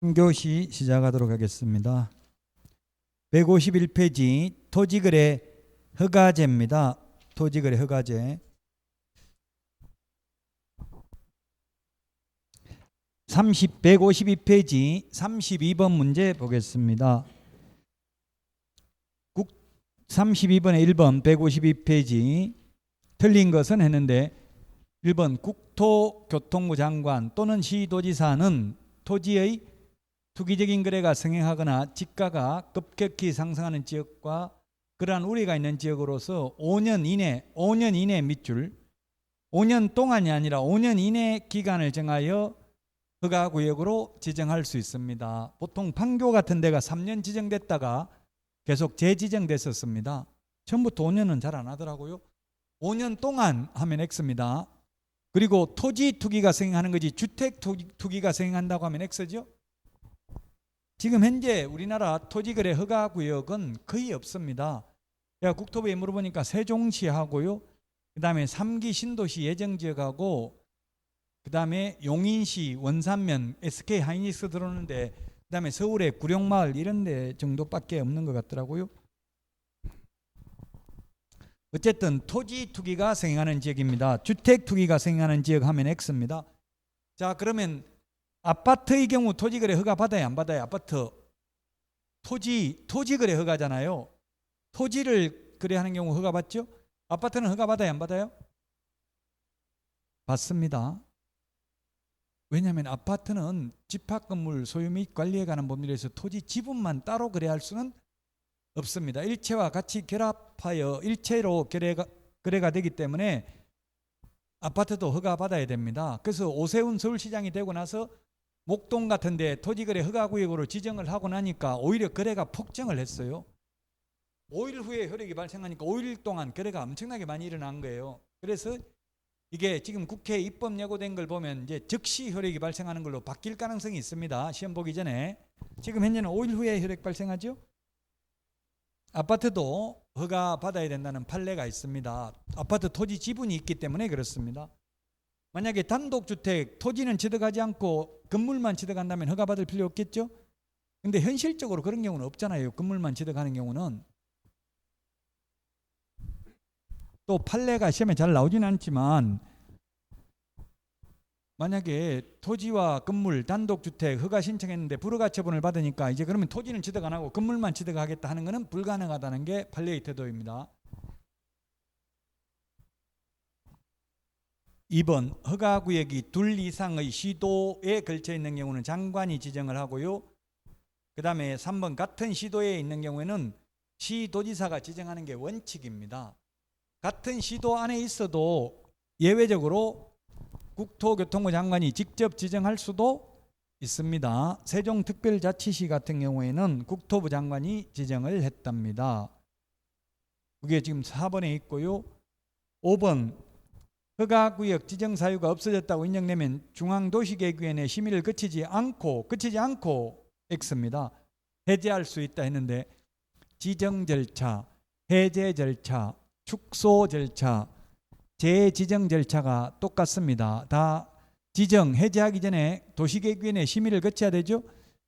교시 시작하도록 하겠습니다. 151페이지 토지거래 허가제입니다. 토지거래 허가제 152페이지 32번 문제 보겠습니다. 32번에 1번 152페이지 틀린 것은 했는데 1번 국토교통부 장관 또는 시도지사는 토지의 투기적인 거래가 성행하거나 지가가 급격히 상승하는 지역과 그러한 우려가 있는 지역으로서 5년 이내 밑줄 5년 동안이 아니라 5년 이내 기간을 정하여 허가구역으로 지정할 수 있습니다. 보통 판교 같은 데가 3년 지정됐다가 계속 재지정됐었습니다. 처음부터 5년은 잘 안 하더라고요. 5년 동안 하면 X입니다. 그리고 토지 투기가 성행하는 거지 주택 투기가 성행한다고 하면 X죠. 지금 현재 우리나라 토지거래 허가구역은 거의 없습니다. 제가 국토부에 물어보니까 세종시하고요, 그 다음에 3기 신도시 예정지역하고 그 다음에 용인시 원산면 SK 하이닉스 들어오는데 그 다음에 서울의 구룡마을 이런 데 정도밖에 없는 것 같더라고요. 어쨌든 토지 투기가 성행하는 지역입니다. 주택 투기가 성행하는 지역 하면 X입니다. 자, 그러면 아파트의 경우 토지거래 허가 받아요, 안 받아요? 아파트 토지거래 허가잖아요. 토지를 거래하는 경우 허가 받죠? 아파트는 허가 받아요, 안 받아요? 받습니다. 왜냐하면 아파트는 집합건물 소유 및 관리에 관한 법률에서 토지 지분만 따로 거래할 수는 없습니다. 일체와 같이 결합하여 일체로 거래가 되기 때문에 아파트도 허가 받아야 됩니다. 그래서 오세훈 서울시장이 되고 나서 목동 같은 데 토지거래 허가구역으로 지정을 하고 나니까 오히려 거래가 폭증을 했어요. 5일 후에 혈액이 발생하니까 5일 동안 거래가 엄청나게 많이 일어난 거예요. 그래서 이게 지금 국회에 입법 예고된 걸 보면 이제 즉시 혈액이 발생하는 걸로 바뀔 가능성이 있습니다. 시험 보기 전에. 지금 현재는 5일 후에 혈액 발생하죠. 아파트도 허가 받아야 된다는 판례가 있습니다. 아파트 토지 지분이 있기 때문에 그렇습니다. 만약에 단독주택 토지는 취득하지 않고 건물만 취득한다면 허가 받을 필요 없겠죠. 근데 현실적으로 그런 경우는 없잖아요. 건물만 취득하는 경우는. 또 판례가 시험에 잘 나오지는 않지만 만약에 토지와 건물 단독주택 허가 신청했는데 불허가 처분을 받으니까 이제 그러면 토지는 취득 안 하고 건물만 취득하겠다 하는 것은 불가능하다는 게 판례의 태도입니다. 2번 허가구역이 둘 이상의 시도에 걸쳐 있는 경우는 장관이 지정을 하고요. 그 다음에 3번 같은 시도에 있는 경우에는 시도지사가 지정하는 게 원칙입니다. 같은 시도 안에 있어도 예외적으로 국토교통부 장관이 직접 지정할 수도 있습니다. 세종특별자치시 같은 경우에는 국토부 장관이 지정을 했답니다. 그게 지금 4번에 있고요. 5번 허가구역 지정 사유가 없어졌다고 인정되면 중앙도시계획위원회 심의를 거치지 않고 X입니다. 해제할 수 있다 했는데 지정 절차, 해제 절차, 축소 절차, 재지정 절차가 똑같습니다. 다 지정, 해제하기 전에 도시계획위원회 심의를 거쳐야 되죠.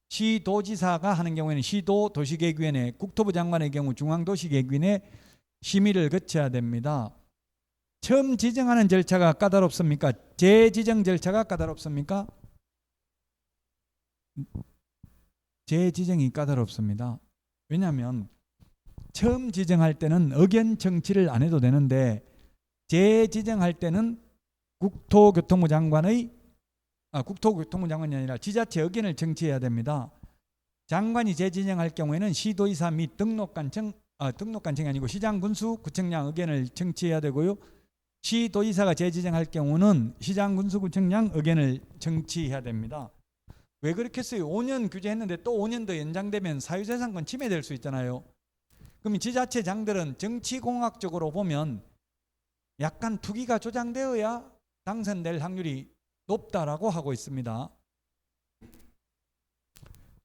시도지사가 하는 경우에는 시도도시계획위원회, 국토부 장관의 경우 중앙도시계획위원회 심의를 거쳐야 됩니다. 처음 지정하는 절차가 까다롭습니까? 재지정 절차가 까다롭습니까? 재지정이 까다롭습니다. 왜냐하면 처음 지정할 때는 의견 청취를 안 해도 되는데 재지정할 때는 국토교통부 장관이 아니라 지자체 의견을 청취해야 됩니다. 장관이 재지정할 경우에는 시도지사 및 등록관청이 아니고 시장군수구청장 의견을 청취해야 되고요. 시도지사가 재지정할 경우는 시장군수구청장 의견을 청취해야 됩니다. 왜 그렇게 했어요? 5년 규제했는데 또 5년 더 연장되면 사유재산권 침해될 수 있잖아요. 그럼 지자체장들은 정치공학적으로 보면 약간 투기가 조장되어야 당선될 확률이 높다라고 하고 있습니다.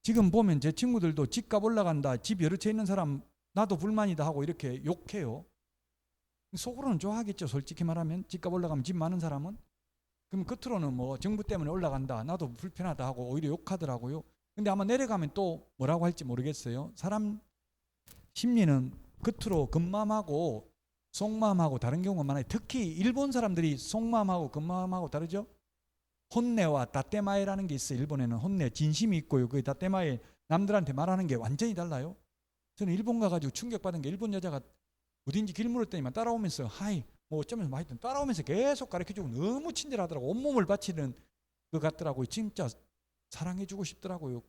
지금 보면 제 친구들도 집값 올라간다, 집 여러 채 있는 사람 나도 불만이다 하고 이렇게 욕해요. 속으로는 좋아하겠죠. 솔직히 말하면 집값 올라가면 집 많은 사람은. 그럼 겉으로는 뭐 정부 때문에 올라간다, 나도 불편하다 하고 오히려 욕하더라고요. 근데 아마 내려가면 또 뭐라고 할지 모르겠어요. 사람 심리는 겉으로 겉마음하고 속마음하고 다른 경우가 많아요. 특히 일본 사람들이 속마음하고 겉마음하고 다르죠. 혼내와 다떼마에라는 게 있어요. 일본에는 혼내, 진심이 있고요. 그 다떼마에 남들한테 말하는 게 완전히 달라요. 저는 일본 가가지고 충격받은 게 일본 여자가 어딘지 길 물었더니만 따라오면서 하이 뭐 어쩌면서 막 하여튼 따라오면서 계속 가르쳐주고 너무 친절하더라고. 온몸을 바치는 것 같더라고요. 진짜 사랑해주고 싶더라고요.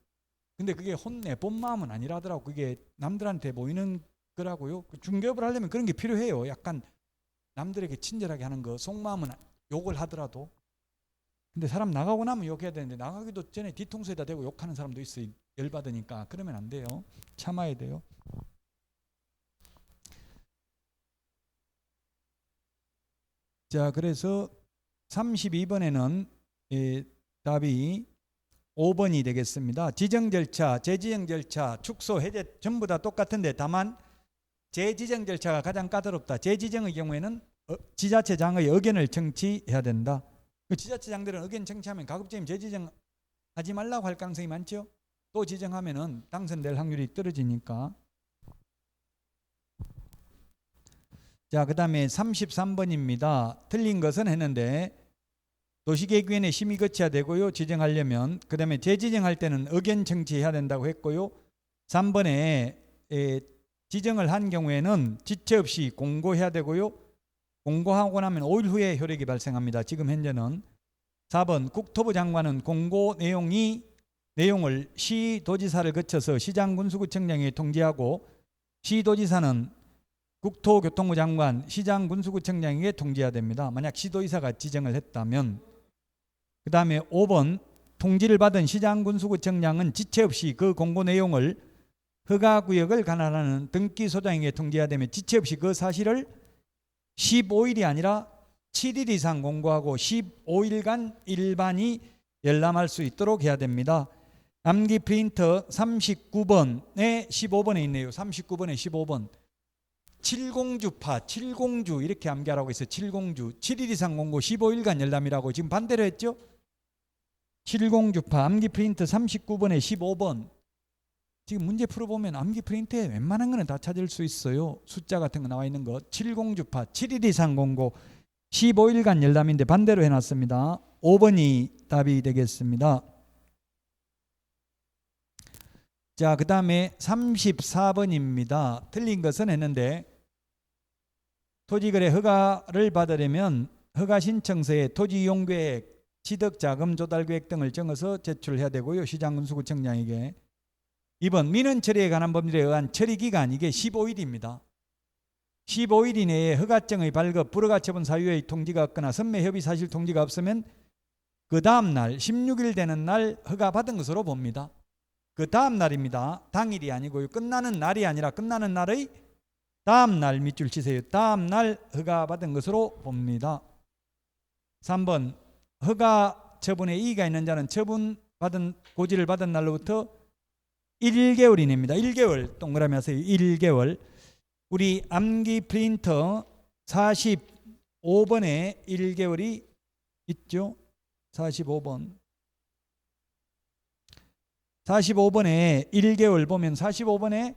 근데 그게 혼내 본 마음은 아니라더라고. 그게 남들한테 보이는 거라고요. 중개업을 하려면 그런 게 필요해요. 약간 남들에게 친절하게 하는 거. 속마음은 욕을 하더라도. 근데 사람 나가고 나면 욕해야 되는데 나가기도 전에 뒤통수에다 대고 욕하는 사람도 있어요. 열받으니까. 그러면 안 돼요. 참아야 돼요. 자, 그래서 32번에는 답이 5번이 되겠습니다. 지정 절차, 재지정 절차, 축소, 해제 전부 다 똑같은데 다만 재지정 절차가 가장 까다롭다. 재지정의 경우에는 지자체장의 의견을 청취해야 된다. 그 지자체장들은 의견 청취하면 가급적이면 재지정 하지 말라고 할 가능성이 많죠. 또 지정하면은 당선될 확률이 떨어지니까. 자, 그 다음에 33번입니다. 틀린 것은 했는데 도시계획위원회 심의 거쳐야 되고요. 지정하려면. 그 다음에 재지정할 때는 의견 청취해야 된다고 했고요. 3번에 지정을 한 경우에는 지체 없이 공고해야 되고요. 공고하고 나면 5일 후에 효력이 발생합니다. 지금 현재는. 4번 국토부 장관은 공고 내용을 시도지사를 거쳐서 시장군수구청장에게 통지하고 시도지사는 국토교통부 장관, 시장군수구청장에게 통지해야 됩니다. 만약 시도지사가 지정을 했다면. 그 다음에 5번 통지를 받은 시장군수구청장은 지체 없이 그 공고 내용을 허가구역을 관할하는 등기소장에게 통지해야 되며 지체 없이 그 사실을 15일이 아니라 7일 이상 공고하고 15일간 일반이 열람할 수 있도록 해야 됩니다. 암기 프린터 39번에 15번에 있네요. 39번에 15번. 7공주파, 7공주 이렇게 암기하라고 했어요. 7공주, 7일 이상 공고 15일간 열람이라고 지금 반대로 했죠. 7공주파, 암기 프린터 39번에 15번. 지금 문제 풀어보면 암기 프린터에 웬만한 거는 다 찾을 수 있어요. 숫자 같은 거 나와 있는 거. 7공주파, 7일 이상 공고 15일간 열람인데 반대로 해놨습니다. 5번이 답이 되겠습니다. 자, 그 다음에 34번입니다. 틀린 것은 했는데 토지거래 허가를 받으려면 허가신청서에 토지이용계획, 취득자금 조달계획 등을 적어서 제출해야 되고요. 시장군수구청장에게. 2번 민원 처리에 관한 법률에 의한 처리기간 이게 15일입니다. 15일 이내에 허가증의 발급, 불허가 처분 사유의 통지가 없거나 선매 협의 사실 통지가 없으면 그 다음 날 16일 되는 날 허가 받은 것으로 봅니다. 그 다음 날입니다. 당일이 아니고요. 끝나는 날이 아니라 끝나는 날의 다음 날 밑줄 치세요. 다음 날 허가 받은 것으로 봅니다. 3번 허가 처분에 이의가 있는 자는 처분받은 고지를 받은 날로부터 1개월 이내입니다. 1개월 동그라미 하세요. 1개월. 우리 암기 프린터 45번에 1개월이 있죠. 45번. 45번에 1개월 보면 45번에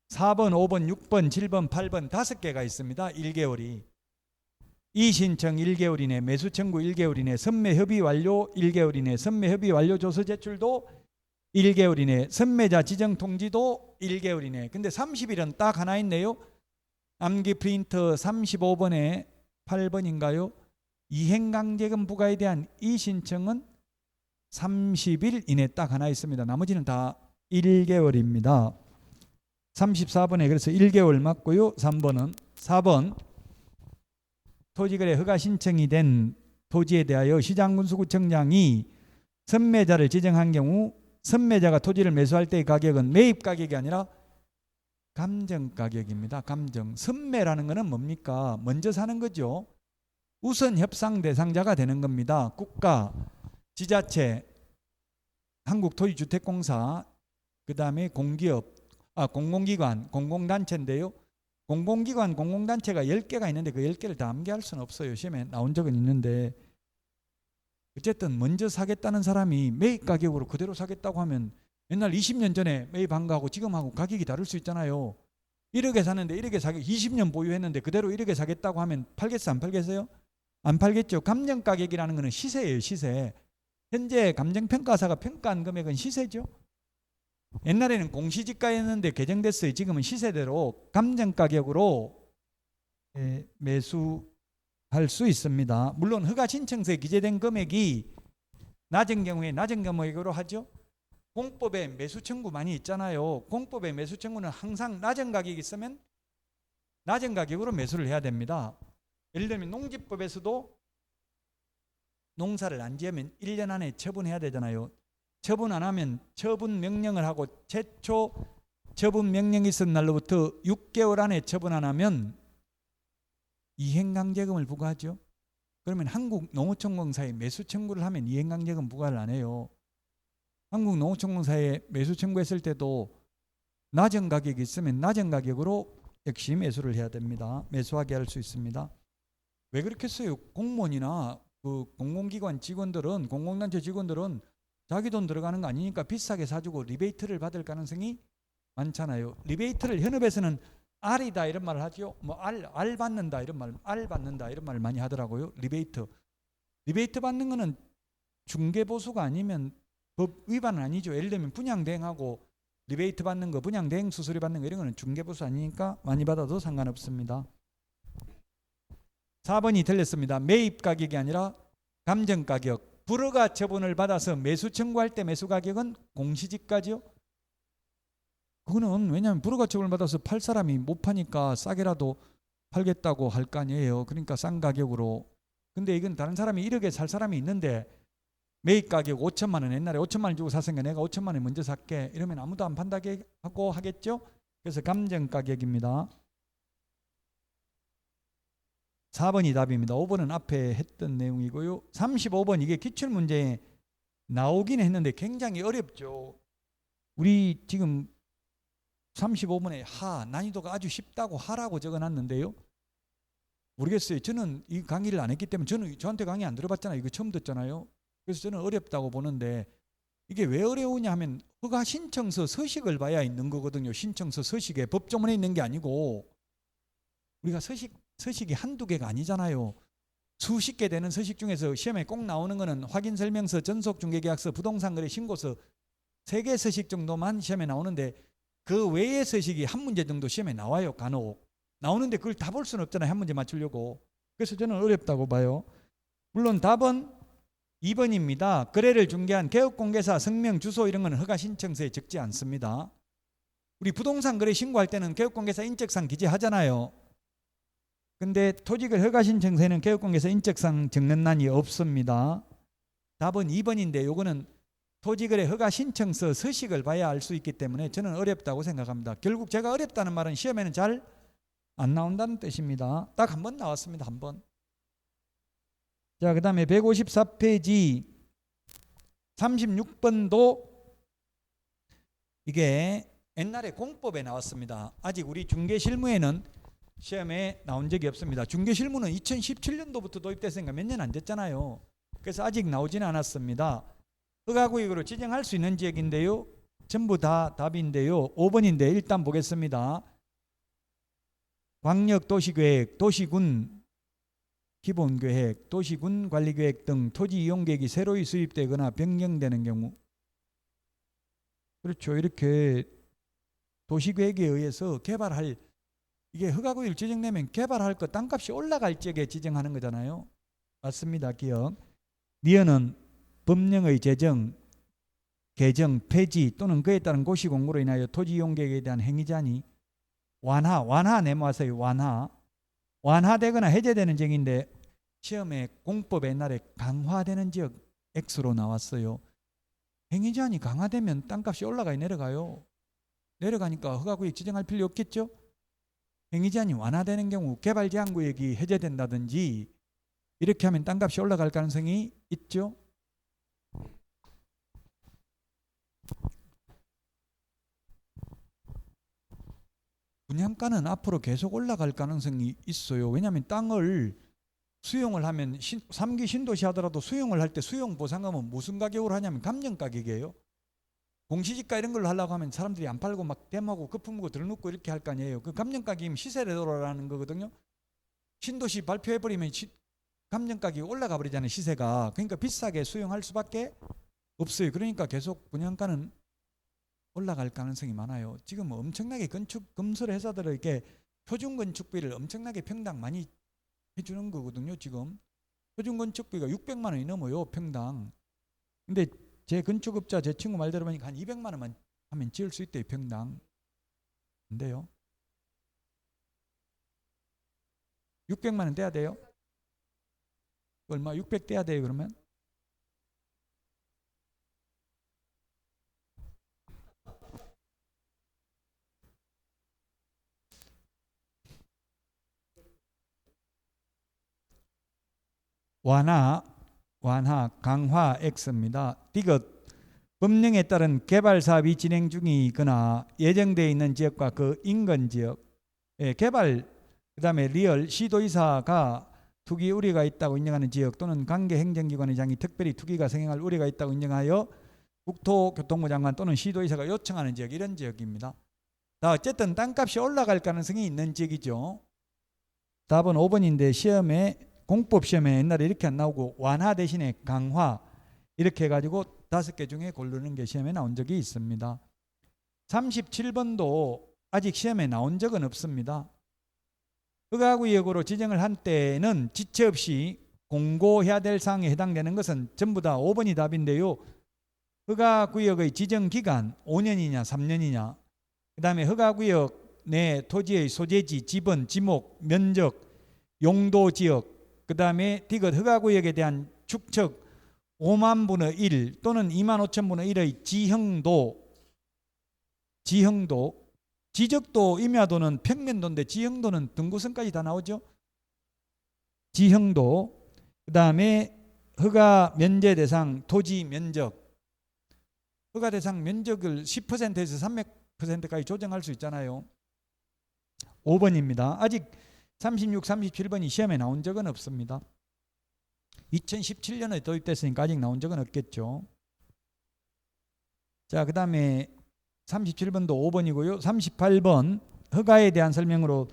4번, 5번, 6번, 7번, 8번 5개가 있습니다. 1개월이. 이신청 1개월 이내, 매수 청구 1개월 이내, 선매 협의 완료 1개월 이내, 선매 협의 완료 조서 제출도 1개월 이내, 선매자 지정 통지도 1개월 이내. 근데 30일은 딱 하나 있네요. 암기 프린터 35번에 8번인가요? 이행강제금 부과에 대한 이신청은 30일 이내 딱 하나 있습니다. 나머지는 다 1개월입니다. 34번에 그래서 1개월 맞고요. 3번은 4번 토지거래 허가 신청이 된 토지에 대하여 시장군수구청장이 선매자를 지정한 경우 선매자가 토지를 매수할 때의 가격은 매입 가격이 아니라 감정 가격입니다. 감정. 선매라는 것은 뭡니까? 먼저 사는 거죠. 우선 협상 대상자가 되는 겁니다. 국가, 지자체, 한국토지주택공사, 그 다음에 공기업, 공공기관, 공공단체인데요. 공공기관, 공공단체가 10개가 있는데 그 10개를 다 암기할 수는 없어요. 시험에 나온 적은 있는데 어쨌든 먼저 사겠다는 사람이 매입 가격으로 그대로 사겠다고 하면 옛날 20년 전에 매입한 거하고 지금하고 가격이 다를 수 있잖아요. 1억에 사는데 1억에 사겠 20년 보유했는데 그대로 1억에 사겠다고 하면 팔겠어요? 안 팔겠어요? 안 팔겠죠. 감정 가격이라는 거는 시세예요. 시세. 현재 감정평가사가 평가한 금액은 시세죠. 옛날에는 공시지가였는데 개정됐어요. 지금은 시세대로 감정 가격으로 매수할 수 있습니다. 물론 허가 신청서에 기재된 금액이 낮은 경우에 낮은 금액으로 하죠. 공법에 매수 청구 많이 있잖아요. 공법에 매수 청구는 항상 낮은 가격이 있으면 낮은 가격으로 매수를 해야 됩니다. 예를 들면 농지법에서도 농사를 안 지으면 1년 안에 처분해야 되잖아요. 처분 안 하면 처분 명령을 하고 최초 처분 명령이 있은 날로부터 6개월 안에 처분 안 하면 이행강제금을 부과하죠. 그러면 한국농어촌공사에 매수 청구를 하면 이행강제금 부과를 안 해요. 한국농어촌공사에 매수 청구했을 때도 낮은 가격이 있으면 낮은 가격으로 역시 매수를 해야 됩니다. 매수하게 할 수 있습니다. 왜 그렇겠어요? 공무원이나 그 공공기관 직원들은, 공공단체 직원들은 자기 돈 들어가는 거 아니니까 비싸게 사주고 리베이트를 받을 가능성이 많잖아요. 리베이트를 현업에서는 R이다 이런 말을 하죠. 뭐 R 받는다 이런 말, R 받는다 이런 말을 많이 하더라고요. 리베이트 받는 거는 중개보수가 아니면 법 위반은 아니죠. 예를 들면 분양대행하고 리베이트 받는 거, 분양대행 수수료 받는 거 이런 거는 중개보수 아니니까 많이 받아도 상관없습니다. 4번이 틀렸습니다. 매입 가격이 아니라 감정 가격. 불허가 처분을 받아서 매수 청구할 때 매수 가격은 공시지가죠. 그거는 왜냐하면 불허가 처분을 받아서 팔 사람이 못 파니까 싸게라도 팔겠다고 할 거 아니에요. 그러니까 싼 가격으로. 근데 이건 다른 사람이 1억에 살 사람이 있는데 매입 가격 5천만 원, 옛날에 5천만 원 주고 샀으니까 내가 5천만 원에 먼저 살게 이러면 아무도 안 판다고 하고 하겠죠. 그래서 감정 가격입니다. 4번이 답입니다. 5번은 앞에 했던 내용이고요. 35번 이게 기출문제에 나오긴 했는데 굉장히 어렵죠. 우리 지금 35번에 난이도가 아주 쉽다고 하라고 적어놨는데요. 모르겠어요. 저는 이 강의를 안 했기 때문에 저한테 강의 안 들어봤잖아요. 이거 처음 듣잖아요. 그래서 저는 어렵다고 보는데 이게 왜 어려우냐 하면 허가 신청서 서식을 봐야 있는 거거든요. 신청서 서식에 법조문에 있는 게 아니고 우리가 서식이 한두 개가 아니잖아요. 수십 개 되는 서식 중에서 시험에 꼭 나오는 거는 확인설명서, 전속중개계약서, 부동산거래 신고서 3개 서식 정도만 시험에 나오는데 그 외의 서식이 한 문제 정도 시험에 나와요. 간혹. 나오는데 그걸 다 볼 수는 없잖아요. 한 문제 맞추려고. 그래서 저는 어렵다고 봐요. 물론 답은 2번입니다. 거래를 중개한 개업공개사 성명, 주소 이런 거는 허가 신청서에 적지 않습니다. 우리 부동산 거래 신고할 때는 개업공개사 인적사항 기재하잖아요. 근데 토지거래 허가 신청서에는 개업공개사 인적사항 적는 난이 없습니다. 답은 2번인데 요거는 토지거래 허가 신청서 서식을 봐야 알 수 있기 때문에 저는 어렵다고 생각합니다. 결국 제가 어렵다는 말은 시험에는 잘 안 나온다는 뜻입니다. 딱 한 번 나왔습니다. 한 번. 자, 그 다음에 154페이지 36번도 이게 옛날에 공법에 나왔습니다. 아직 우리 중개실무에는 시험에 나온 적이 없습니다. 중개실무는 2017년도부터 도입됐으니까 몇 년 안 됐잖아요. 그래서 아직 나오지는 않았습니다. 허가구역으로 지정할 수 있는 지역인데요. 전부 다 답인데요. 5번인데 일단 보겠습니다. 광역도시계획, 도시군 기본계획, 도시군 관리계획 등 토지 이용계획이 새로이 수립되거나 변경되는 경우. 그렇죠. 이렇게 도시계획에 의해서 개발할, 이게 허가구역을 지정되면 개발할 거 땅값이 올라갈 지역에 지정하는 거잖아요. 맞습니다. 기억. 니은은 법령의 제정, 개정, 폐지 또는 그에 따른 고시공고로 인하여 토지 이용계획에 대한 행위자니 완화 네모하세요. 완화되거나 해제되는 지역인데 시험에 공법 옛날에 강화되는 지역 X로 나왔어요. 행위제한이 강화되면 땅값이 올라가요, 내려가요? 내려가니까 허가구역 지정할 필요 없겠죠? 행위제한이 완화되는 경우 개발제한구역이 해제된다든지 이렇게 하면 땅값이 올라갈 가능성이 있죠. 분양가는 앞으로 계속 올라갈 가능성이 있어요. 왜냐하면 땅을 수용을 하면 3기 신도시 하더라도 수용을 할 때 수용 보상금은 무슨 가격으로 하냐면 감정 가격이에요. 공시지가 이런 걸로 하려고 하면 사람들이 안 팔고 막 댐하고 거품하고 들어눕고 이렇게 할 거 아니에요. 그 감정 가격이면 시세대로라는 거거든요. 신도시 발표해버리면 감정 가격이 올라가 버리잖아요. 시세가. 그러니까 비싸게 수용할 수밖에 없어요. 그러니까 계속 분양가는 올라갈 가능성이 많아요. 지금 엄청나게 건설 회사들은 이렇게 표준 건축비를 엄청나게 평당 많이 해주는 거거든요. 지금 표준 건축비가 600만 원이 넘어요. 평당. 근데 제 건축업자 제 친구 말 들어보니까 한 200만 원만 하면 지을 수 있대요. 평당. 안 돼요. 600만 원 돼야 돼요? 얼마? 600 돼야 돼요. 그러면? 완화, 강화 X입니다. 디귿, 법령에 따른 개발 사업이 진행 중이거나 예정되어 있는 지역과 그 인근 지역, 개발, 그 다음에 리얼, 시도의사가 투기 우려가 있다고 인정하는 지역 또는 관계 행정기관의 장이 특별히 투기가 성행할 우려가 있다고 인정하여 국토교통부 장관 또는 시도의사가 요청하는 지역, 이런 지역입니다. 어쨌든 땅값이 올라갈 가능성이 있는 지역이죠. 답은 5번인데 시험에 공법 시험에 옛날에 이렇게 안 나오고 완화 대신에 강화 이렇게 해가지고 5개 중에 고르는 게 시험에 나온 적이 있습니다. 37번도 아직 시험에 나온 적은 없습니다. 허가구역으로 지정을 한 때는 지체 없이 공고해야 될 사항에 해당되는 것은 전부 다 5번이 답인데요. 허가구역의 지정기간 5년이냐 3년이냐, 그 다음에 허가구역 내 토지의 소재지, 지번, 지목, 면적, 용도지역, 그 다음에 디귿 허가구역에 대한 축척 5만 분의 1 또는 2만 5천 분의 1의 지형도, 지적도, 임야도는 평면도인데 지형도는 등구선까지 다 나오죠. 지형도, 그 다음에 허가 면제 대상 토지 면적, 허가 대상 면적을 10%에서 300%까지 조정할 수 있잖아요. 5번입니다. 아직 36, 37번이 시험에 나온 적은 없습니다. 2017년에 도입됐으니까 아직 나온 적은 없겠죠. 자, 그 다음에 37번도 5번이고요. 38번 허가에 대한 설명으로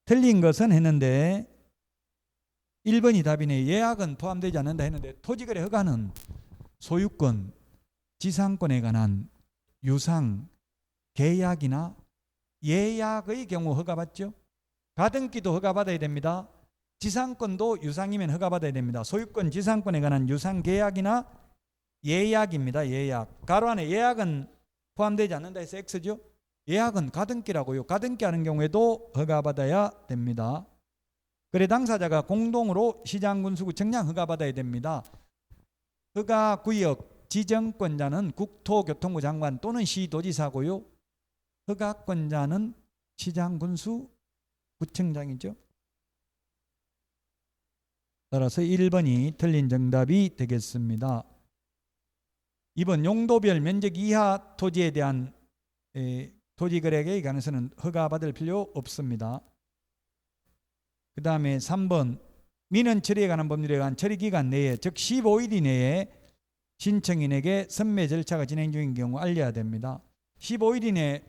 틀린 것은 했는데 1번이 답이네. 예약은 포함되지 않는다 했는데 토지거래 허가는 소유권, 지상권에 관한 유상, 계약이나 예약의 경우 허가받죠. 가등기도 허가받아야 됩니다. 지상권도 유상이면 허가받아야 됩니다. 소유권, 지상권에 관한 유상 계약이나 예약입니다. 예약. 가로 안에 예약은 포함되지 않는다 해서 X죠. 예약은 가등기라고요. 가등기 하는 경우에도 허가받아야 됩니다. 거래 당사자가 공동으로 시장군수구청장 허가받아야 됩니다. 허가구역 지정권자는 국토교통부 장관 또는 시도지사고요. 허가권자는 시장군수구청장이죠. 따라서 1번이 틀린 정답이 되겠습니다. 2번 용도별 면적 이하 토지에 대한 토지거래에 관해서는 허가받을 필요 없습니다. 그 다음에 3번 민원 처리에 관한 법률에 관한 처리기간 내에, 즉 15일 이내에 신청인에게 선매 절차가 진행 중인 경우 알려야 됩니다. 15일 이내에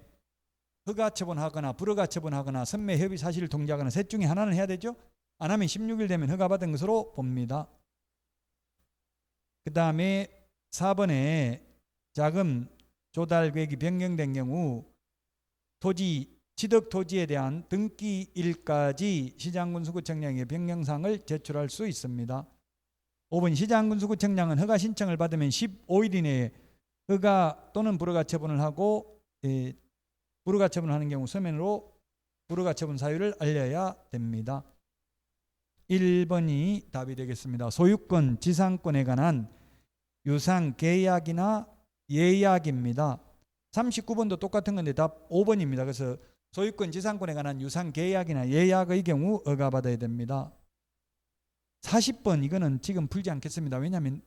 허가 처분하거나 불허가 처분하거나 선매 협의 사실을 통지하거나 셋 중에 하나는 해야 되죠. 안 하면 16일 되면 허가받은 것으로 봅니다. 그 다음에 4번에 자금 조달 계획이 변경된 경우 토지, 취득 토지에 대한 등기일까지 시장군수구청장에게 변경사항을 제출할 수 있습니다. 5번 시장군수구청장은 허가 신청을 받으면 15일 이내에 허가 또는 불허가 처분을 하고 불허가 처분을 하는 경우 서면으로 불허가 처분 사유를 알려야 됩니다. 1번이 답이 되겠습니다. 소유권, 지상권에 관한 유상 계약이나 예약입니다. 39번도 똑같은 건데 답 5번입니다. 그래서 소유권, 지상권에 관한 유상 계약이나 예약의 경우 허가받아야 됩니다. 40번 이거는 지금 풀지 않겠습니다. 왜냐하면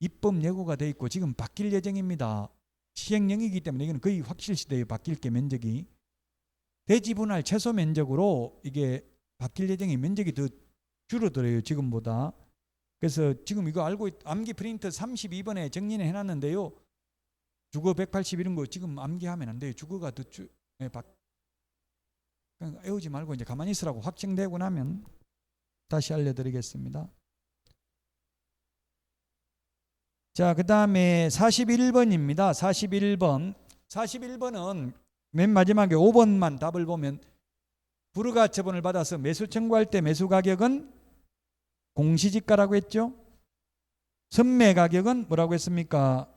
입법 예고가 돼 있고 지금 바뀔 예정입니다. 시행령이기 때문에 이건 거의 확실시돼요. 바뀔 게 면적이. 대지 분할 최소 면적으로 이게 바뀔 예정이 면적이 더 줄어들어요, 지금보다. 그래서 지금 이거 알고 암기 프린트 32번에 정리는 해놨는데요. 주거 180 이런 거 지금 암기하면 안 돼요. 주거가 더 그러니까 애우지 말고 이제 가만히 있으라고 확정되고 나면 다시 알려드리겠습니다. 자, 그 다음에 41번입니다. 41번은 맨 마지막에 5번만 답을 보면 불허가 처분을 받아서 매수 청구할 때 매수 가격은 공시지가라고 했죠. 선매 가격은 뭐라고 했습니까?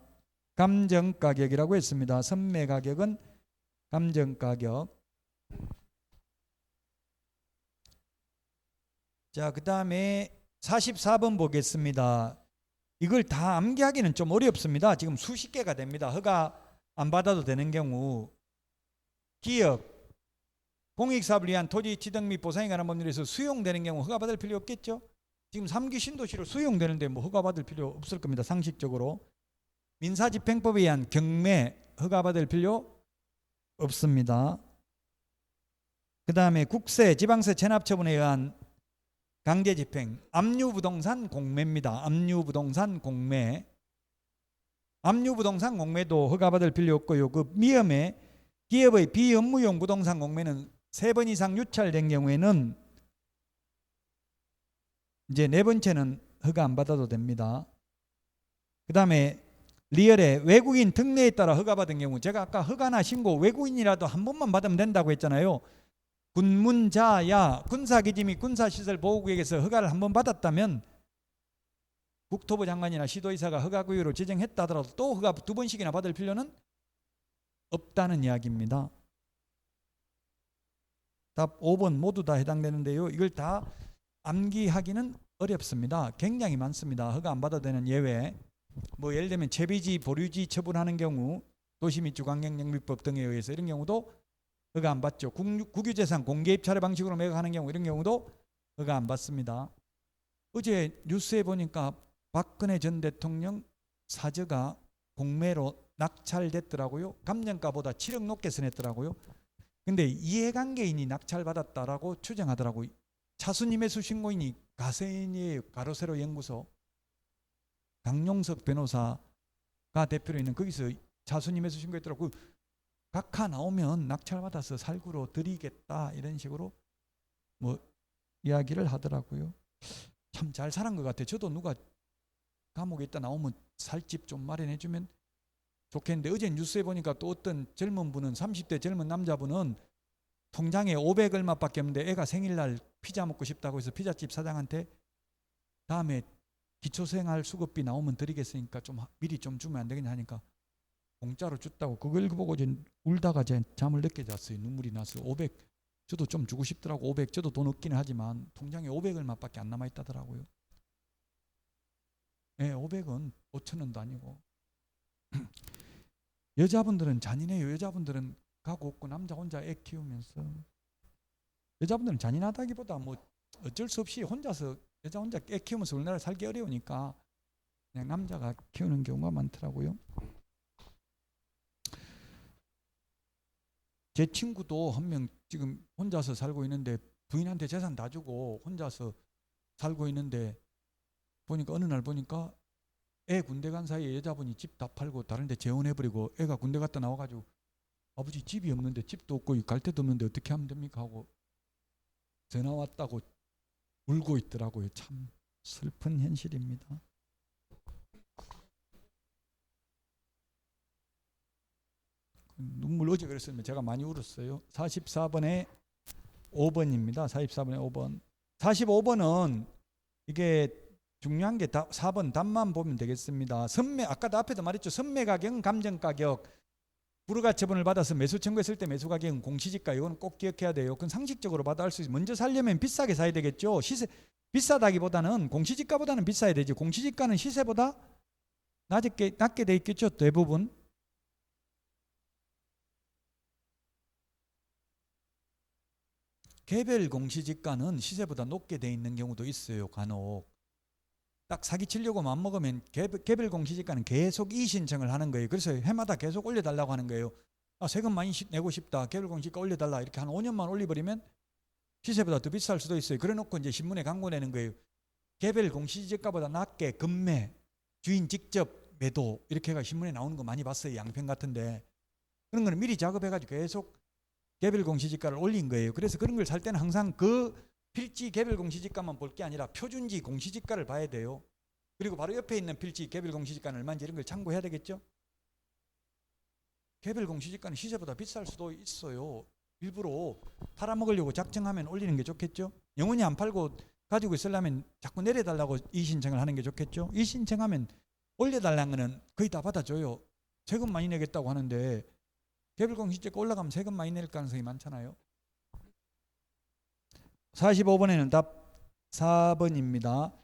감정가격이라고 했습니다. 선매 가격은 감정가격. 자, 그 다음에 44번 보겠습니다. 이걸 다 암기하기는 좀 어렵습니다. 지금 수십 개가 됩니다. 허가 안 받아도 되는 경우 기업, 공익사업을 위한 토지 취득 및 보상에 관한 법률에서 수용되는 경우 허가 받을 필요 없겠죠. 지금 3기 신도시로 수용되는데 뭐 허가 받을 필요 없을 겁니다. 상식적으로. 민사집행법에 의한 경매 허가 받을 필요 없습니다. 그 다음에 국세, 지방세 체납처분에 의한 강제집행, 압류부동산 공매입니다. 압류부동산 공매. 압류부동산 공매도 허가받을 필요 없고요. 그 미음에 기업의 비업무용 부동산 공매는 3번 이상 유찰된 경우에는 이제 4번째는 허가 안 받아도 됩니다. 그 다음에 리얼에 외국인 특례에 따라 허가받은 경우, 제가 아까 허가나 신고 외국인이라도 한 번만 받으면 된다고 했잖아요. 군문자야 군사기지 및 군사시설 보호구역에서 허가를 한 번 받았다면 국토부 장관이나 시도의사가 허가구역으로 지정했다 하더라도 또 허가 2번씩이나 받을 필요는 없다는 이야기입니다. 답 5번 모두 다 해당되는데요. 이걸 다 암기하기는 어렵습니다. 굉장히 많습니다. 허가 안 받아도 되는 예외. 뭐 예를 들면 채비지, 보류지 처분하는 경우 도시 및 주관경영비법 등에 의해서 이런 경우도 허가 안 받죠. 국유재산 공개입찰의 방식으로 매각하는 경우 이런 경우도 허가 안 받습니다. 어제 뉴스에 보니까 박근혜 전 대통령 사저가 공매로 낙찰됐더라고요. 감정가보다 7억 높게 써냈더라고요. 근데 이해관계인이 낙찰받았다라고 추정하더라고요. 차순위 매수 신고인이 가세인이에요. 가로세로 연구소 강용석 변호사가 대표로 있는 거기서 차순위 매수 신고했더라고요. 각하 나오면 낙찰받아서 살구로 드리겠다 이런 식으로 뭐 이야기를 하더라고요. 참 잘 살은 것 같아요. 저도 누가 감옥에 있다 나오면 살 집 좀 마련해 주면 좋겠는데 어제 뉴스에 보니까 또 어떤 젊은 분은 30대 젊은 남자분은 통장에 500 얼마밖에 없는데 애가 생일날 피자 먹고 싶다고 해서 피자집 사장한테 다음에 기초생활 수급비 나오면 드리겠으니까 좀 미리 좀 주면 안 되겠냐 하니까 공짜로 줬다고 그걸 보고 이제 울다가 제 잠을 늦게 잤어요. 눈물이 나서 500 저도 좀 주고 싶더라고. 500 저도 돈 없기는 하지만 통장에 500 얼마밖에 안 남아 있다더라고요. 네, 500은 5,000원도 아니고. 여자분들은 잔인해요. 여자분들은 가구 없고 남자 혼자 애 키우면서 여자분들은 잔인하다기보다 뭐 어쩔 수 없이 혼자서 여자 혼자 애 키우면서 우리나라 살기 어려우니까 그냥 남자가 키우는 경우가 많더라고요. 제 친구도 한 명 지금 혼자서 살고 있는데 부인한테 재산 다 주고 혼자서 살고 있는데 보니까 어느 날 보니까 애 군대 간 사이에 여자분이 집 다 팔고 다른 데 재혼해버리고 애가 군대 갔다 나와가지고 아버지 집이 없는데 집도 없고 갈 데도 없는데 어떻게 하면 됩니까 하고 전화 왔다고 울고 있더라고요. 참 슬픈 현실입니다. 눈물 어제 그랬으면 제가 많이 울었어요. 44번에 5번입니다. 44번에 5번. 45번은 이게 중요한 게 4번 답만 보면 되겠습니다. 선매 아까도 앞에도 말했죠. 선매 가격은 감정 가격. 불허가 처분을 받아서 매수 청구했을 때 매수 가격은 공시지가. 이거는 꼭 기억해야 돼요. 그건 상식적으로 봐도 알 수 있어요. 먼저 살려면 비싸게 사야 되겠죠. 시세 비싸다기보다는 공시지가보다는 비싸야 되지. 공시지가는 시세보다 낮게 돼 있겠죠. 대부분. 개별 공시지가는 시세보다 높게 돼 있는 경우도 있어요. 간혹. 딱 사기치려고 맘먹으면 개별 공시지가는 계속 이의신청을 하는 거예요. 그래서 해마다 계속 올려달라고 하는 거예요. 세금 많이 내고 싶다. 개별 공시지가 올려달라. 이렇게 한 5년만 올려버리면 시세보다 더 비쌀 수도 있어요. 그래 놓고 이제 신문에 광고 내는 거예요. 개별 공시지가보다 낮게 급매, 주인 직접 매도 이렇게 해가 신문에 나오는 거 많이 봤어요. 양평 같은데. 그런 거는 미리 작업해가지고 계속 개별 공시지가를 올린 거예요. 그래서 그런 걸 살 때는 항상 그 필지 개별 공시지가만 볼 게 아니라 표준지 공시지가를 봐야 돼요. 그리고 바로 옆에 있는 필지 개별 공시지가는 얼마인지 이런 걸 참고해야 되겠죠. 개별 공시지가는 시세보다 비쌀 수도 있어요. 일부러 팔아먹으려고 작정하면 올리는 게 좋겠죠. 영원히 안 팔고 가지고 있으려면 자꾸 내려달라고 이의신청을 하는 게 좋겠죠. 이의신청하면 올려달라는 거는 거의 다 받아줘요. 세금 많이 내겠다고 하는데 개별 공시지가 올라가면 세금 많이 낼 가능성이 많잖아요. 45번에는 답 4번입니다.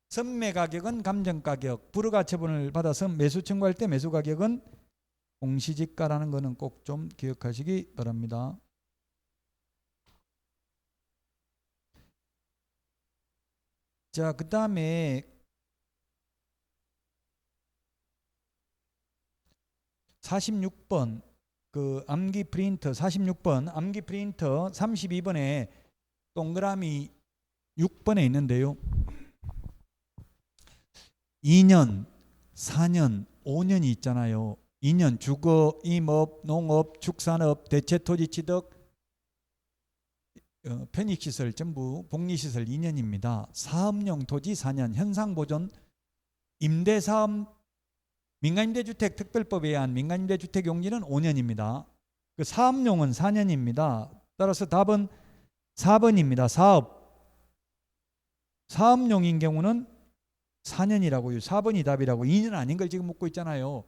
선매 가격은 감정 가격, 불허가처분을 받아서 매수 청구할 때 매수 가격은 공시지가라는 거는 꼭 좀 기억하시기 바랍니다. 자, 그 다음에 46번 그 암기 프린터 46번 암기 프린터 32번에 동그라미 6번에 있는데요. 2년, 4년, 5년이 있잖아요. 2년 주거, 임업, 농업, 축산업, 대체토지 취득, 편익시설 전부 복리시설 2년입니다. 사업용 토지 4년, 현상보존, 임대사업, 민간임대주택 특별법에 의한 민간임대주택 용지는 5년입니다. 그 사업용은 4년입니다. 따라서 답은 4번입니다. 사업용인 경우는 4년이라고요. 4번이 답이라고. 2년 아닌 걸 지금 묻고 있잖아요.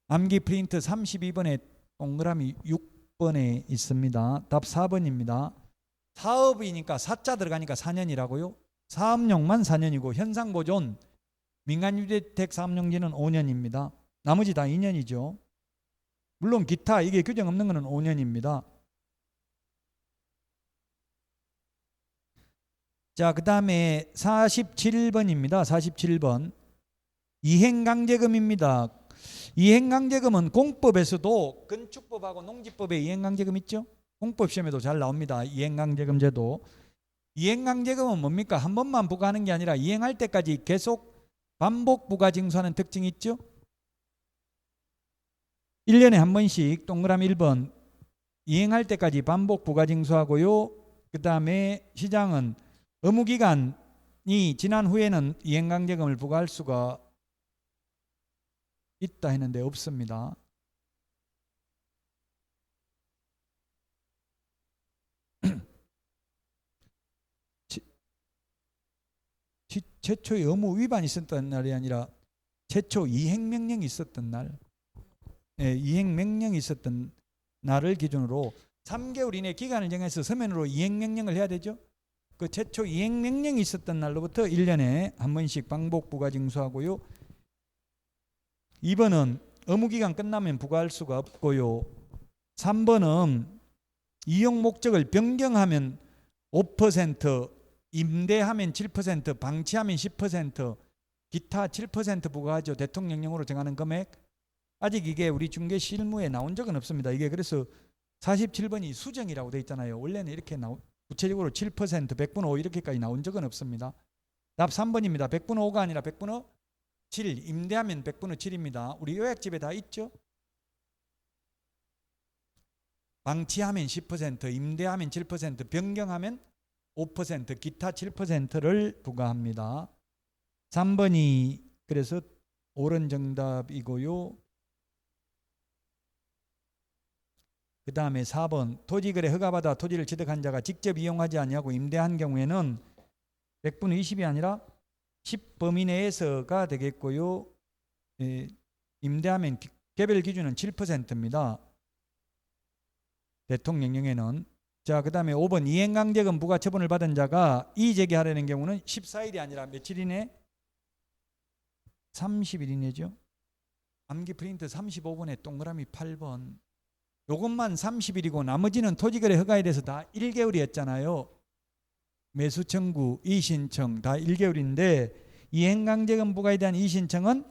암기 프린트 32번에 동그라미 6번에 있습니다. 답 4번입니다. 사업이니까 사자 들어가니까 4년이라고요. 사업용만 4년이고 현상보존 민간임대주택 사업용지는 5년입니다. 나머지 다 2년이죠. 물론 기타 이게 규정 없는 거는 5년입니다. 자, 그 다음에 47번입니다. 47번 이행강제금입니다. 이행강제금은 공법에서도 건축법하고 농지법에 이행강제금 있죠. 공법 시험에도 잘 나옵니다. 이행강제금 제도. 이행강제금은 뭡니까? 한 번만 부과하는 게 아니라 이행할 때까지 계속 반복 부과 징수하는 특징이 있죠. 1년에 한 번씩 동그라미 1번 이행할 때까지 반복 부과 징수하고요. 그 다음에 시장은 의무기간이 지난 후에는 이행강제금을 부과할 수가 있다 했는데 없습니다. 최초의 의무 위반이 있었던 날이 아니라 최초 이행명령이 있었던 날, 이행명령이 있었던 날을 기준으로 3개월 이내 기간을 정해서 서면으로 이행명령을 해야 되죠. 그 최초 이행명령이 있었던 날로부터 1년에 한 번씩 반복 부과 징수하고요. 2번은 의무기간 끝나면 부과할 수가 없고요. 3번은 이용 목적을 변경하면 5%, 임대하면 7%, 방치하면 10%, 기타 7% 부과하죠. 대통령령으로 정하는 금액. 아직 이게 우리 중개 실무에 나온 적은 없습니다. 이게 그래서 47번이 수정이라고 되어 있잖아요. 원래는 이렇게 구체적으로 7%, 100분의 5 이렇게까지 나온 적은 없습니다. 답 3번입니다. 100분의 5가 아니라 100분의 7, 임대하면 100분의 7입니다. 우리 요약집에 다 있죠. 방치하면 10%, 임대하면 7%, 변경하면 5%, 기타 7%를 부과합니다. 3번이 그래서 옳은 정답이고요. 그 다음에 4번 토지거래 허가받아 토지를 취득한 자가 직접 이용하지 아니하고 임대한 경우에는 100분의 20이 아니라 10 범위 내에서가 되겠고요. 임대하면 개별 기준은 7%입니다. 대통령령에는. 자, 그 다음에 5번 이행강제금 부과 처분을 받은 자가 이의제기하려는 경우는 14일이 아니라 며칠 이내? 30일 이내죠. 암기 프린트 35번에 동그라미 8번. 요것만 30일이고 나머지는 토지거래 허가에 대해서 다 1개월이었잖아요. 매수 청구, 이의신청 다 1개월인데 이행강제금 부과에 대한 이의신청은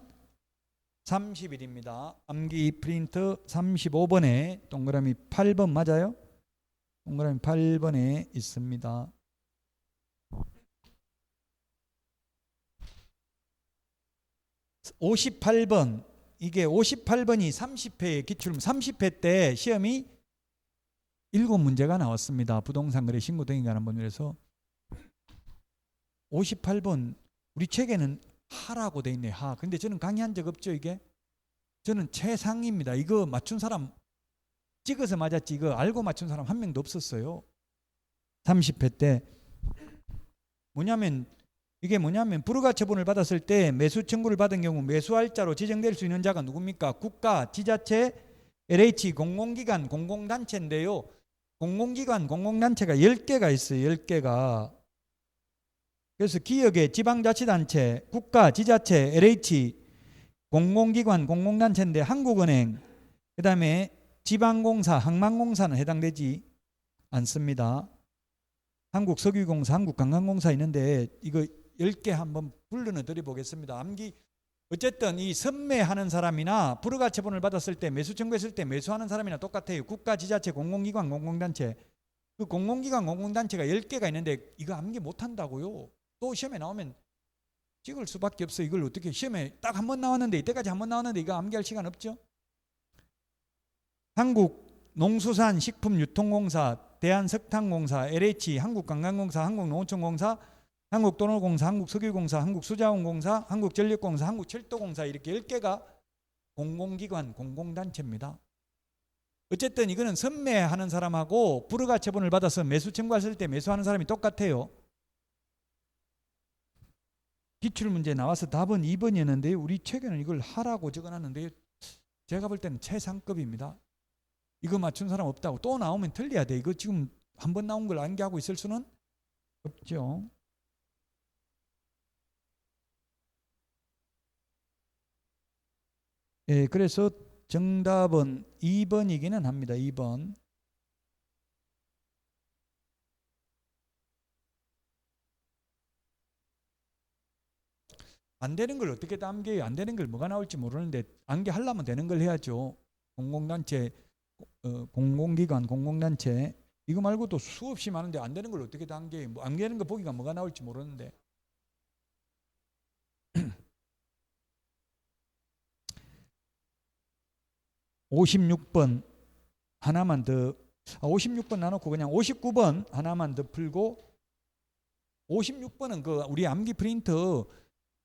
30일입니다. 암기 프린트 35번에 동그라미 8번 맞아요? 동그라미 8번에 있습니다. (58번) 이게 58번이 30회 기출 30회 때 시험이 7문제가 나왔습니다. 부동산 거래 신고 등에 관한 법률에서 58번 우리 책에는 하라고 돼 있네. 하. 근데 저는 강의한 적 없죠. 이게 저는 최상입니다. 이거 맞춘 사람 찍어서 맞았지 이거 알고 맞춘 사람 한 명도 없었어요. 30회 때 이게 뭐냐면 불허가 처분을 받았을 때 매수 청구를 받은 경우 매수할자로 지정될 수 있는 자가 누굽니까? 국가, 지자체, LH, 공공기관, 공공단체인데요. 공공기관, 공공단체가 10개가 있어요. 10개가. 그래서 기역의 지방자치단체, 국가, 지자체, LH, 공공기관, 공공단체인데 한국은행, 그 다음에 지방공사, 항만공사는 해당되지 않습니다. 한국석유공사, 한국관광공사 있는데 이거 10개 한번 불러내 드려 보겠습니다. 어쨌든 이 선매하는 사람이나 불허가 처분을 받았을 때 매수 청구했을 때 매수하는 사람이나 똑같아요. 국가, 지자체, 공공기관, 공공단체. 그 공공기관, 공공단체가 10개가 있는데 이거 암기 못한다고요. 또 시험에 나오면 찍을 수밖에 없어요. 이걸 어떻게 시험에 딱 한 번 나왔는데 이때까지 한 번 나왔는데 이거 암기할 시간 없죠. 한국농수산식품유통공사, 대한석탄공사, LH, 한국관광공사, 한국농어촌공사, 한국도로공사, 한국석유공사, 한국수자원공사, 한국전력공사, 한국철도공사 이렇게 10개가 공공기관, 공공단체입니다. 어쨌든 이거는 선매하는 사람하고 불허가 처분을 받아서 매수 청구했을 때 매수하는 사람이 똑같아요. 기출문제 나와서 답은 2번이었는데 우리 책에는 이걸 하라고 적어놨는데 제가 볼 때는 최상급입니다. 이거 맞춘 사람 없다고. 또 나오면 틀려야 돼. 이거 지금 한 번 나온 걸 암기하고 있을 수는 없죠. 예, 그래서 정답은 2번이기는 합니다. 2번. 안 되는 걸 어떻게 다 암기해요? 안 되는 걸 뭐가 나올지 모르는데 암기하려면 되는 걸 해야죠. 공공단체, 공공기관, 공공단체 이거 말고도 수없이 많은데 안 되는 걸 어떻게 다 암기해요? 뭐 안 되는 거 보기가 뭐가 나올지 모르는데. 56번 하나만 더 56번 나놓고 그냥 59번 하나만 더 풀고 56번은 그 우리 암기 프린터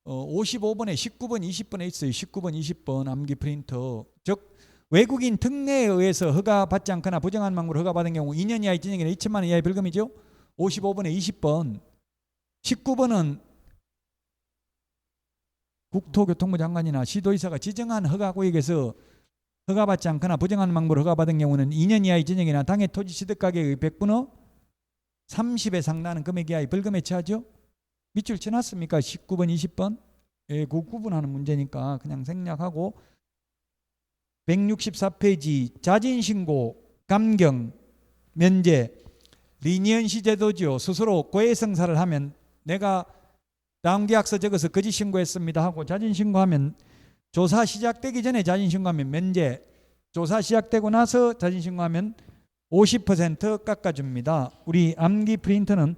55번에 19번 20번에 있어요. 19번 20번 암기 프린터. 즉 외국인 특례에 의해서 허가받지 않거나 부정한 방법으로 허가받은 경우 2년 이하의 징역이나 2천만 원 이하의 벌금이죠. 55번에 20번 19번은 국토교통부 장관이나 시도의사가 지정한 허가구역에서 허가받지 않거나 부정한 방법으로 허가받은 경우는 2년 이하의 징역이나 당해 토지 취득가격의 100분의 30에 상당하는 금액 이하의 벌금에 처하죠. 밑줄 쳐놨습니까? 19번 20번 예, 그 구분하는 문제니까 그냥 생략하고 164페이지 자진신고, 감경, 면제, 리니언시 제도죠. 스스로 고해성사를 하면 내가 다운계약서 적어서 거짓 신고했습니다 하고 자진신고하면 조사 시작되기 전에 자진신고하면 면제, 조사 시작되고 나서 자진신고하면 50% 깎아줍니다. 우리 암기 프린터는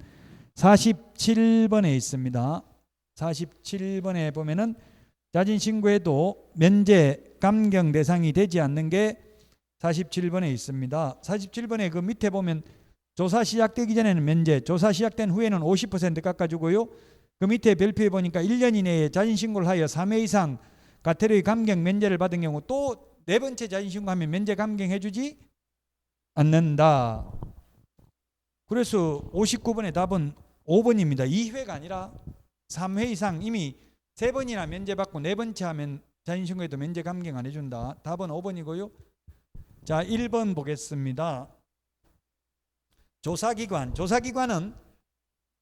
47번에 있습니다. 47번에 보면은 자진신고에도 면제, 감경 대상이 되지 않는 게 47번에 있습니다. 47번에 그 밑에 보면 조사 시작되기 전에는 면제, 조사 시작된 후에는 50% 깎아주고요. 그 밑에 별표에 보니까 1년 이내에 자진신고를 하여 3회 이상 과태료의 감경 면제를 받은 경우 또 네 번째 자진신고하면 면제 감경해주지 않는다. 그래서 59번의 답은 5번입니다. 2회가 아니라 3회 이상 이미 3번이나 면제받고 4번째 하면 자진신고에도 면제 감경 안 해준다. 답은 5번이고요. 자, 1번 보겠습니다. 조사기관은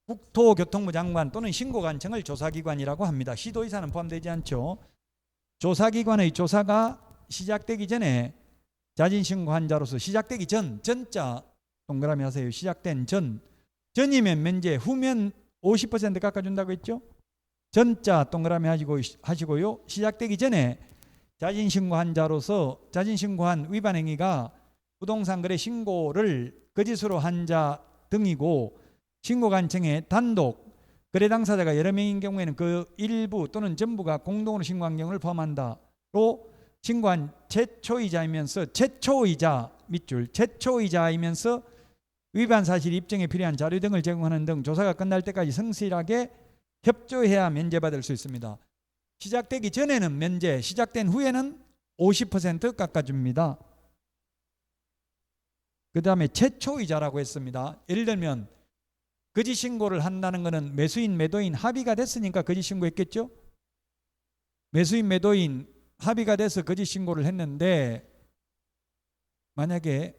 국토교통부 장관 또는 신고관청을 조사기관이라고 합니다. 시도의사는 포함되지 않죠. 조사기관의 조사가 시작되기 전에 자진신고한 자로서 시작되기 전자 동그라미 하세요. 시작된 전이면 면제, 후면 50% 깎아준다고 했죠. 전자 동그라미 하시고요. 시작되기 전에 자진신고한 자로서 자진신고한 위반 행위가 부동산 거래 신고를 거짓으로 한 자 등이고 신고관청에 단독 거래 당사자가 여러 명인 경우에는 그 일부 또는 전부가 공동으로 신고한 경우를 포함한다로 신고한 최초이자이면서 최초이자 밑줄 최초이자이면서 위반 사실 입증에 필요한 자료 등을 제공하는 등 조사가 끝날 때까지 성실하게 협조해야 면제받을 수 있습니다. 시작되기 전에는 면제, 시작된 후에는 50% 깎아줍니다. 그 다음에 최초이자라고 했습니다. 예를 들면 거짓 신고를 한다는 것은 매수인 매도인 합의가 됐으니까 거짓 신고했겠죠. 매수인 매도인 합의가 돼서 거짓 신고를 했는데 만약에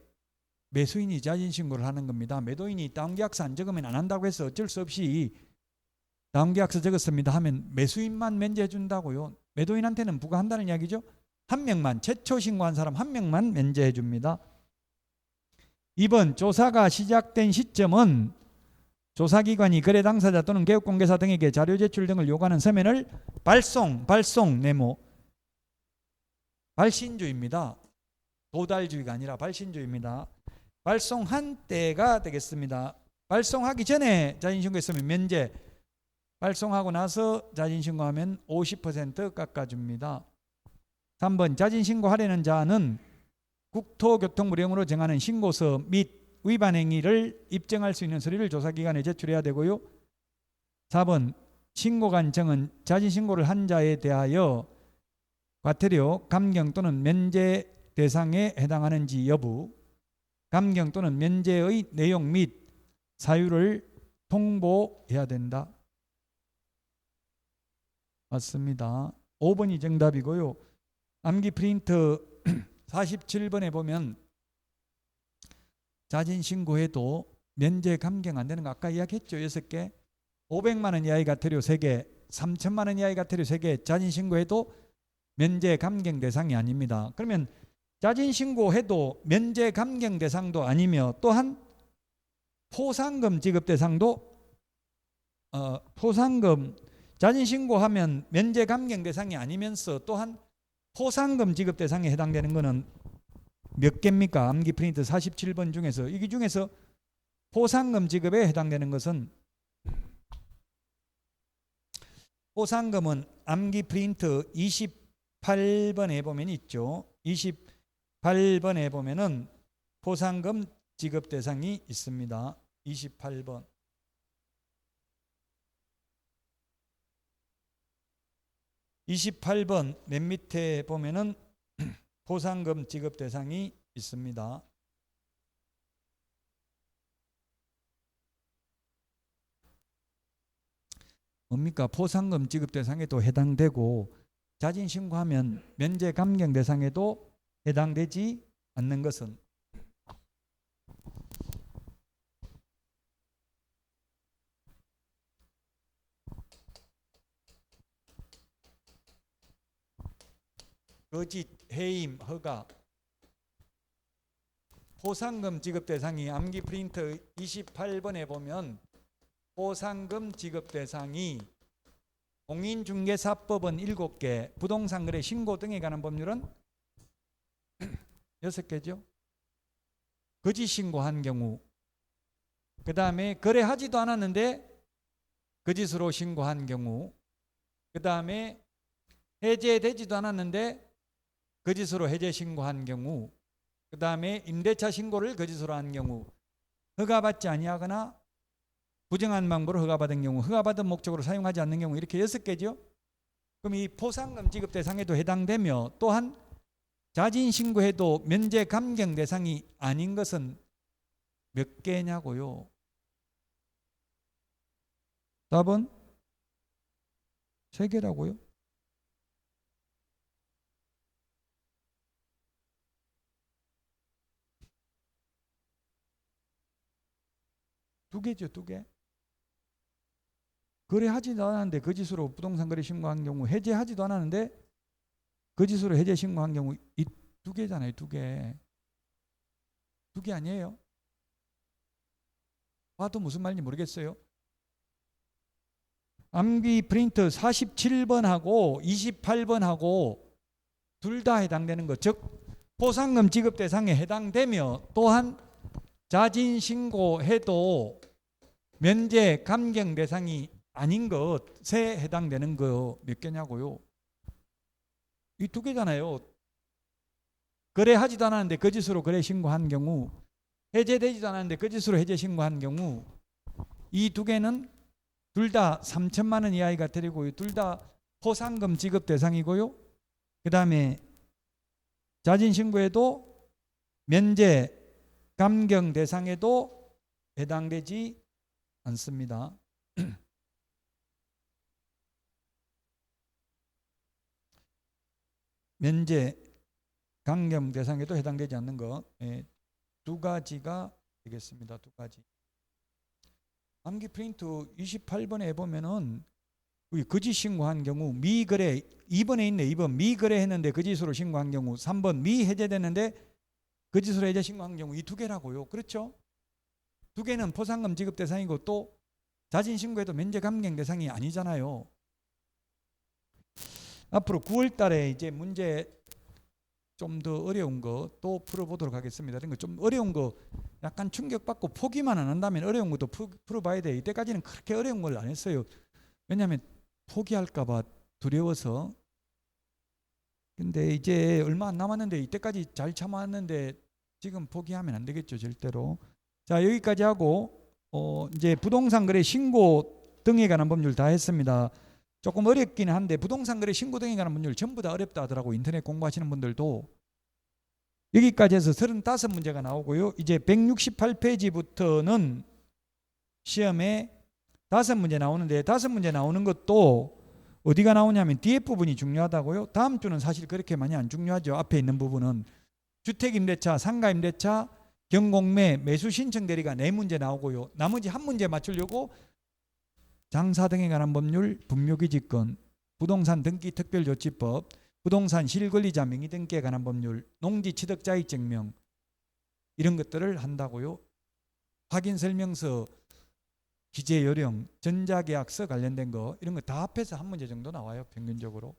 매수인이 자진 신고를 하는 겁니다. 매도인이 다운계약서 안 적으면 안 한다고 해서 어쩔 수 없이 다운계약서 적었습니다 하면 매수인만 면제해 준다고요. 매도인한테는 부과한다는 이야기죠. 한 명만, 최초 신고한 사람 한 명만 면제해 줍니다. 2번 조사가 시작된 시점은 조사기관이 거래 당사자 또는 개업공개사 등에게 자료 제출 등을 요구하는 서면을 발송 네모 발신주입니다. 도달주의가 아니라 발신주입니다. 발송한 때가 되겠습니다. 발송하기 전에 자진신고했으면 면제, 발송하고 나서 자진신고하면 50% 깎아줍니다. 3번 자진신고하려는 자는 국토교통부령으로 정하는 신고서 및 위반 행위를 입증할 수 있는 서류를 조사기관에 제출해야 되고요. 4번 신고관청은 자진신고를 한 자에 대하여 과태료, 감경 또는 면제 대상에 해당하는지 여부, 감경 또는 면제의 내용 및 사유를 통보해야 된다. 맞습니다. 5번이 정답이고요. 암기 프린트 47번에 보면 자진신고해도 면제 감경 안 되는 거 아까 이야기했죠. 6개. 500만 원 이하의 과태료 3개, 3천만 원 이하의 과태료 3개, 자진신고해도 면제 감경 대상이 아닙니다. 그러면 자진신고해도 면제 감경 대상도 아니며 또한 포상금 지급 대상도 포상금 자진신고하면 면제 감경 대상이 아니면서 또한 포상금 지급 대상에 해당되는 것은 몇 개입니까? 암기 프린트 47번 중에서 이 중에서 포상금 지급에 해당되는 것은 포상금은 암기 프린트 28번에 보면 있죠. 28번에 보면은 포상금 지급 대상이 있습니다. 28번. 28번 맨 밑에 보면은 포상금 지급 대상이 있습니다. 뭡니까? 포상금 지급 대상에도 해당되고 자진신고하면 면제 감경 대상에도 해당되지 않는 것은 거짓, 해임, 허가. 포상금 지급 대상이 암기 프린트 28번에 보면 포상금 지급 대상이 공인중개사법은 7개, 부동산 거래 신고 등에 관한 법률은 6개죠. 거짓 신고한 경우, 그 다음에 거래하지도 않았는데 거짓으로 신고한 경우, 그 다음에 해제되지도 않았는데 거짓으로 해제 신고한 경우, 그 다음에 임대차 신고를 거짓으로 한 경우, 허가받지 아니하거나 부정한 방법으로 허가받은 경우, 허가받은 목적으로 사용하지 않는 경우, 이렇게 6개죠. 그럼 이 포상금 지급 대상에도 해당되며 또한 자진신고해도 면제 감경 대상이 아닌 것은 몇 개냐고요? 답은 3개라고요? 두 개죠, 2개. 거래하지도 않았는데 거짓으로 부동산 거래 신고한 경우, 해제하지도 않았는데 거짓으로 해제 신고한 경우, 이 2개잖아요, 2개. 2개 아니에요? 봐도 무슨 말인지 모르겠어요. 암기 프린트 47번하고 28번하고 둘 다 해당되는 것, 즉 포상금 지급 대상에 해당되며 또한 자진 신고해도 면제 감경 대상이 아닌 것에 해당되는 거 몇 개냐고요? 이 두 개잖아요. 거래하지도 않았는데 거짓으로 거래 신고한 경우, 해제되지도 않았는데 거짓으로 해제 신고한 경우, 이 두 개는 둘 다 3천만 원 이하가 되고요. 둘 다 포상금 지급 대상이고요. 그 다음에 자진 신고에도 면제 감경 대상에도 해당되지 않습니다. 면제 감경 대상에도 해당되지 않는 거 두 가지가 되겠습니다. 두 가지. 암기 프린트 28번에 보면은 거짓 신고한 경우 미거래 2번에 있네. 2번 미거래 했는데 거짓으로 신고한 경우, 3번 미해제됐는데 거짓으로 해제 신고한 경우, 이 두 개라고요. 그렇죠? 두 개는 포상금 지급 대상이고 또 자진 신고해도 면제 감경 대상이 아니잖아요. 앞으로 9월 달에 이제 문제 좀 더 어려운 거 또 풀어보도록 하겠습니다. 그러니까 좀 어려운 거 약간 충격받고 포기만 안 한다면 어려운 것도 풀어봐야 돼요. 이때까지는 그렇게 어려운 걸 안 했어요. 왜냐하면 포기할까 봐 두려워서. 근데 이제 얼마 안 남았는데 이때까지 잘 참았는데 지금 포기하면 안 되겠죠. 절대로. 자, 여기까지 하고 이제 부동산 거래 신고 등에 관한 법률 다 했습니다. 조금 어렵기는 한데 부동산 거래 신고 등에 관한 법률 전부 다 어렵다 하더라고. 인터넷 공부하시는 분들도. 여기까지 해서 35문제가 나오고요. 이제 168페이지부터는 시험에 5문제 나오는데 5문제 나오는 것도 어디가 나오냐면 뒤에 부분이 중요하다고요. 다음 주는 사실 그렇게 많이 안 중요하죠. 앞에 있는 부분은 주택임대차, 상가임대차, 경공매, 매수신청 대리가 4문제 나오고요. 나머지 1문제 맞추려고 장사 등에 관한 법률, 분묘기지권, 부동산 등기 특별조치법, 부동산 실권리자 명의 등기에 관한 법률, 농지 취득자의 증명 이런 것들을 한다고요. 확인설명서, 기재요령, 전자계약서 관련된 거 이런 거 다 합해서 1문제 정도 나와요. 평균적으로.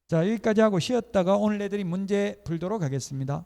자, 여기까지 하고 쉬었다가 오늘 애들이 문제 풀도록 하겠습니다.